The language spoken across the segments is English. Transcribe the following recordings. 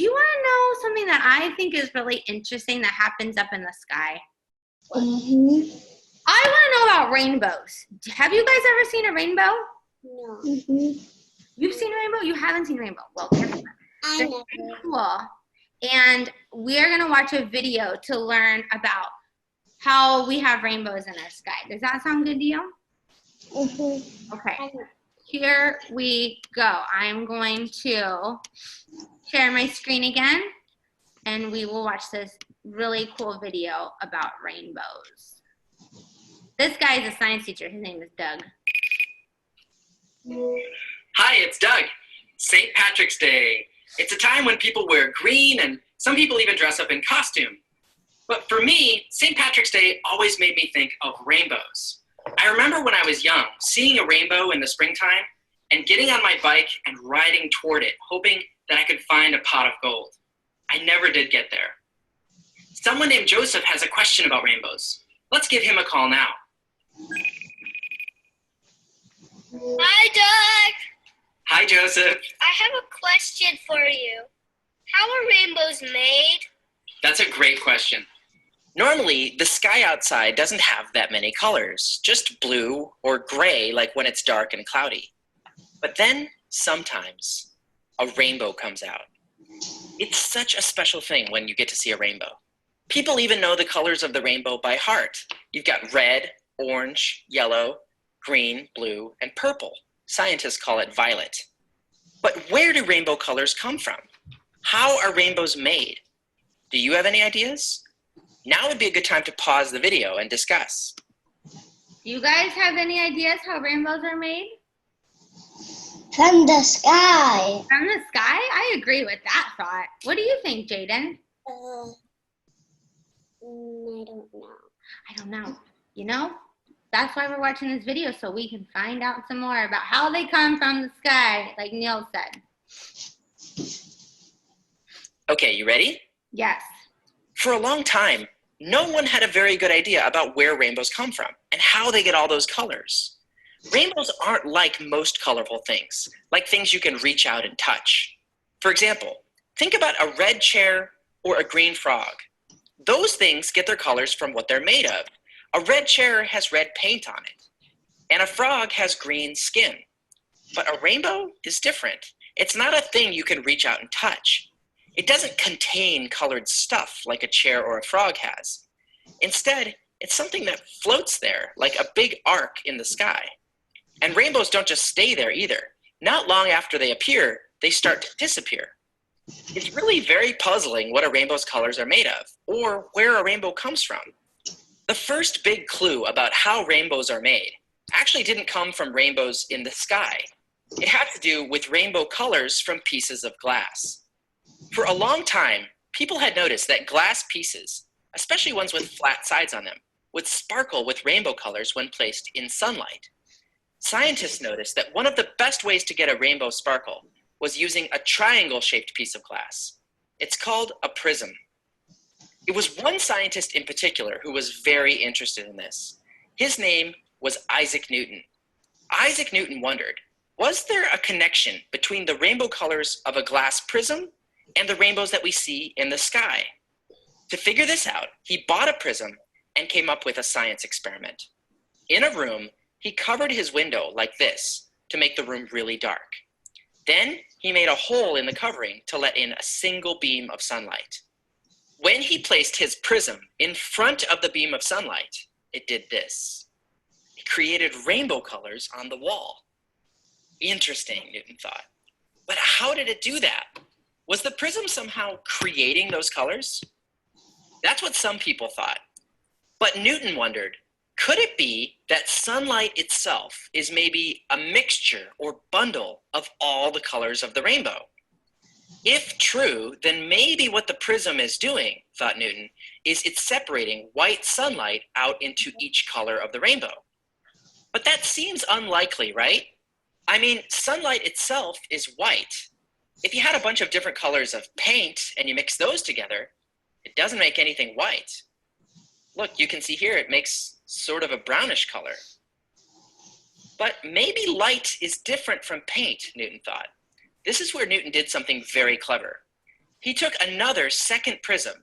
Do you want to know something that I think is really interesting that happens up in the sky? Mm-hmm. I want to know about rainbows. Have you guys ever seen a rainbow? No. Mm-hmm. You've seen a rainbow? You haven't seen a rainbow. Well, guess what? I know. Cool. And we're going to watch a video to learn about how we have rainbows in our sky. Does that sound good to you? Mm-hmm. Okay. Here we go. I'm going to share my screen again, and we will watch this really cool video about rainbows. This guy is a science teacher. His name is Doug. Hi, it's Doug. St. Patrick's Day. It's a time when people wear green and some people even dress up in costume. But for me, St. Patrick's Day always made me think of rainbows. I remember when I was young, seeing a rainbow in the springtime and getting on my bike and riding toward it, hoping that I could find a pot of gold. I never did get there. Someone named Joseph has a question about rainbows. Let's give him a call now. Hi, Doug. Hi, Joseph. I have a question for you. How are rainbows made? That's a great question. Normally, the sky outside doesn't have that many colors, just blue or gray like when it's dark and cloudy. But then, sometimes, a rainbow comes out. It's such a special thing when you get to see a rainbow. People even know the colors of the rainbow by heart. You've got red, orange, yellow, green, blue, and purple. Scientists call it violet. But where do rainbow colors come from? How are rainbows made? Do you have any ideas? Now would be a good time to pause the video and discuss. Do you guys have any ideas how rainbows are made? From the sky. From the sky? I agree with that thought. What do you think, Jaden? I don't know. I don't know. You know, that's why we're watching this video, so we can find out some more about how they come from the sky, like Neil said. Okay, you ready? Yes. For a long time, no one had a very good idea about where rainbows come from and how they get all those colors. Rainbows aren't like most colorful things, like things you can reach out and touch. For example, think about a red chair or a green frog. Those things get their colors from what they're made of. A red chair has red paint on it, and a frog has green skin. But a rainbow is different. It's not a thing you can reach out and touch. It doesn't contain colored stuff like a chair or a frog has. Instead, it's something that floats there like a big arc in the sky. And rainbows don't just stay there either. Not long after they appear, they start to disappear. It's really very puzzling what a rainbow's colors are made of, or where a rainbow comes from. The first big clue about how rainbows are made actually didn't come from rainbows in the sky. It had to do with rainbow colors from pieces of glass. For a long time, people had noticed that glass pieces, especially ones with flat sides on them, would sparkle with rainbow colors when placed in sunlight. Scientists noticed that one of the best ways to get a rainbow sparkle was using a triangle-shaped piece of glass. It's called a prism. It was one scientist in particular who was very interested in this. His name was Isaac Newton. Isaac Newton wondered, was there a connection between the rainbow colors of a glass prism and the rainbows that we see in the sky? To figure this out, he bought a prism and came up with a science experiment. In a room, he covered his window like this to make the room really dark. Then he made a hole in the covering to let in a single beam of sunlight. When he placed his prism in front of the beam of sunlight, it did this. It created rainbow colors on the wall. Interesting, Newton thought. But how did it do that? Was the prism somehow creating those colors? That's what some people thought. But Newton wondered, could it be that sunlight itself is maybe a mixture or bundle of all the colors of the rainbow? If true, then maybe what the prism is doing, thought Newton, is it's separating white sunlight out into each color of the rainbow. But that seems unlikely, right? I mean, sunlight itself is white. If you had a bunch of different colors of paint and you mix those together, it doesn't make anything white. Look, you can see here it makes sort of a brownish color. But maybe light is different from paint, Newton thought. This is where Newton did something very clever. He took another second prism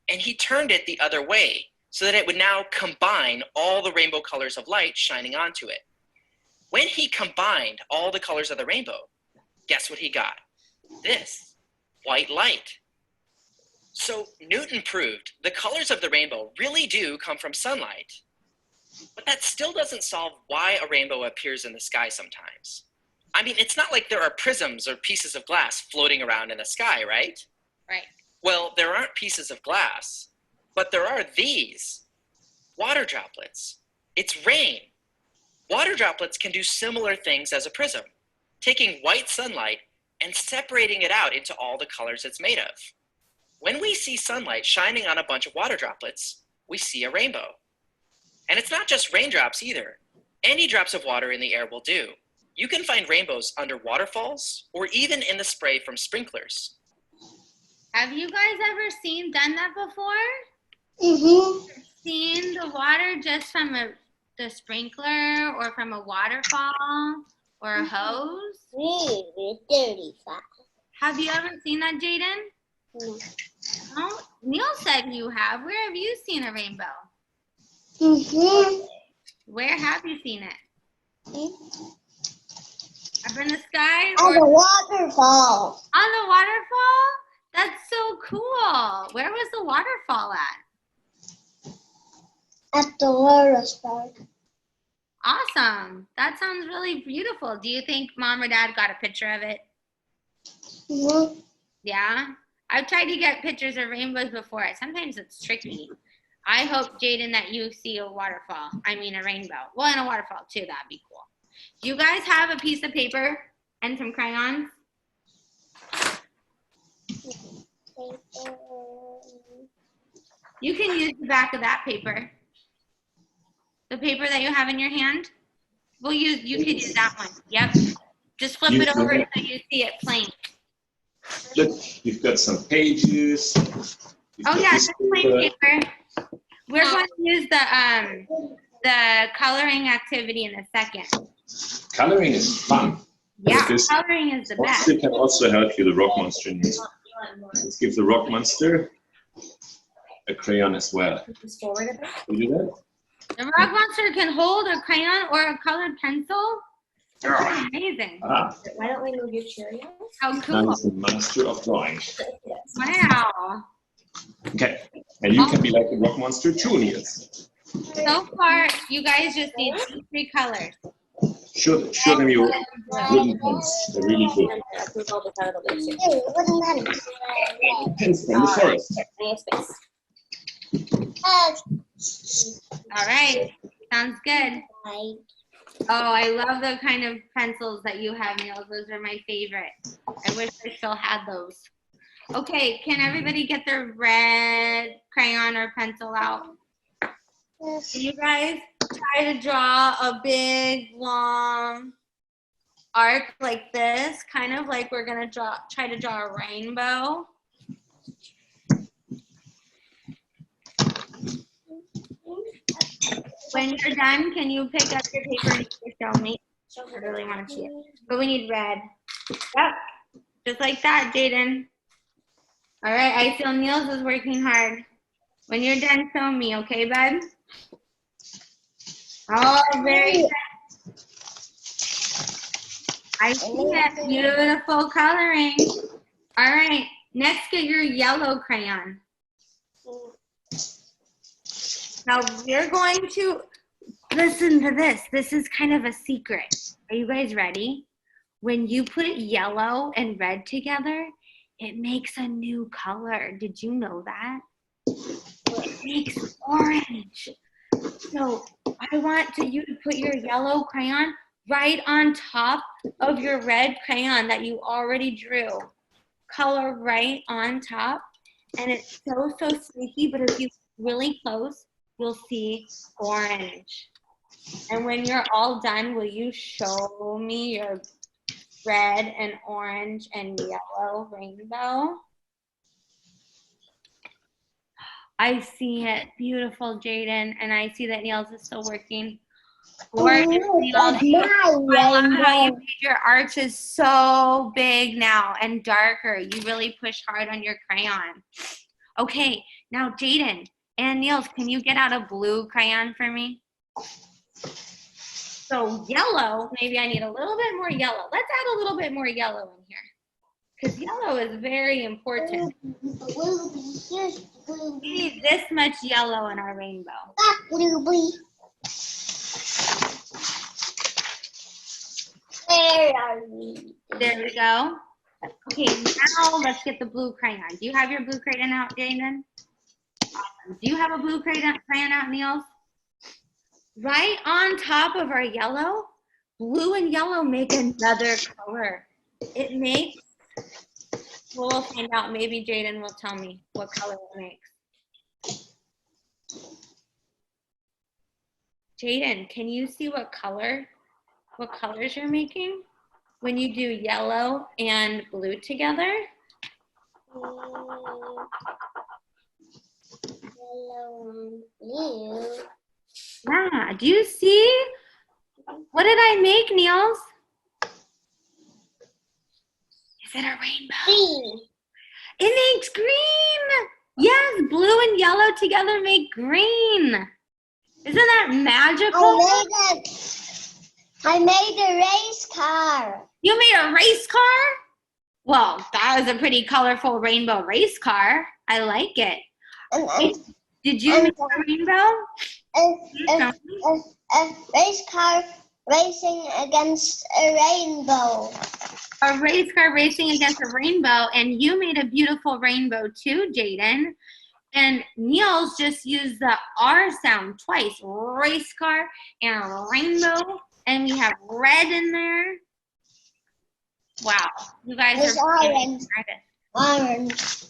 and he turned it the other way so that it would now combine all the rainbow colors of light shining onto it. When he combined all the colors of the rainbow, guess what he got? This, white light. So Newton proved the colors of the rainbow really do come from sunlight. But that still doesn't solve why a rainbow appears in the sky sometimes. I mean, it's not like there are prisms or pieces of glass floating around in the sky, right? Right. Well, there aren't pieces of glass, but there are these, water droplets. It's rain. Water droplets can do similar things as a prism, taking white sunlight and separating it out into all the colors it's made of. When we see sunlight shining on a bunch of water droplets, we see a rainbow. And it's not just raindrops either. Any drops of water in the air will do. You can find rainbows under waterfalls or even in the spray from sprinklers. Have you guys ever done that before? Mm-hmm. Seen the water just from the sprinkler or from a waterfall or a hose? Really dirty fat. Have you ever seen that, Jaden? No. No? Neil said you have. Where have you seen a rainbow? Mm-hmm. Where have you seen it? Up in the sky? At Or a waterfall. on the waterfall? That's so cool. Where was the waterfall at? At the water park. Awesome. That sounds really beautiful. Do you think mom or dad got a picture of it? Mm-hmm. Yeah? I've tried to get pictures of rainbows before. Sometimes it's tricky. I hope, Jaden, that you see a waterfall. I mean a rainbow. Well, and a waterfall too. That'd be cool. Do you guys have a piece of paper and some crayons? You can use the back of that paper. The paper that you have in your hand. You could use that one. Yep. Just flip it over so you see it plain. Look, you've got some pages. Oh yeah, just plain paper. We're going to use the coloring activity in a second. Coloring is fun. Yeah, Because coloring is the best. monster can also help you, the rock monster needs. Let's give the rock monster a crayon as well. Will you do that? The rock monster can hold a crayon or a colored pencil. That's amazing. Ah, Why don't we move your Cheerios? How now cool. he's a master of drawing. Wow. Okay, and you can be like the rock monster too, Niels. So far, you guys just need 3 colors. Show them your wooden pens. They're really good. Approve all the title there too. Hey, what does that mean? Pens from the forest. Any space. All right. Sounds good. Like, Oh, I love the kind of pencils that you have, Niels. Those are my favorite. I wish I still had those. Okay, can everybody get their red crayon or pencil out? Can you guys try to draw a big, long arc like this? Kind of like we're going to try to draw a rainbow. When you're done, can you pick up your paper and show me? I really want to see it. But we need red. Yep. Just like that, Jaden. All right, I feel Niels is working hard. When you're done, show me, okay, bud? Oh, very good. I see it. Beautiful coloring. All right, next get your yellow crayon. Now we're going to listen to this. This is kind of a secret. Are you guys ready? When you put yellow and red together, it makes a new color. Did you know that? It makes orange. So I want you to put your yellow crayon right on top of your red crayon that you already drew. Color right on top. And it's so sneaky, but if you look really close, you'll see orange. And when you're all done, will you show me your red and orange and yellow rainbow? I see it. Beautiful, Jaden. And I see that Niels is still working. Gorgeous, Look Neil. at my I love how you rainbow. made your arches so big now and darker. You really pushed hard on your crayon. Okay, now Jaden and Niels, can you get out a blue crayon for me? So yellow, maybe I need a little bit more yellow. Let's add a little bit more yellow in here. Because yellow is very important. Blue bee, here's blue We bee. need this much yellow in our rainbow. Back blue bee. Where are we? There we go. Okay, now let's get the blue crayon. Do you have your blue crayon out, Jaden? Awesome. Do you have a blue crayon out, Niels? Right on top of our yellow, blue and yellow make another color. It makes, well, we'll find out. Maybe Jaden will tell me what color it makes. Jaden, can you see what colors you're making when you do yellow and blue together? Yellow and blue. Yeah, do you see? What did I make, Niels? Is it a rainbow? Green. It makes green. Yes, blue and yellow together make green. Isn't that magical? I made a race car. You made a race car? Well, that was a pretty colorful rainbow race car. I like it. And Did you make a rainbow? a race car racing against a rainbow. A race car racing against a rainbow, and you made a beautiful rainbow too, Jaden. And Niels just used the R sound twice, race car and rainbow, and we have red in there. Wow, you guys There's are orange. artists. Orange.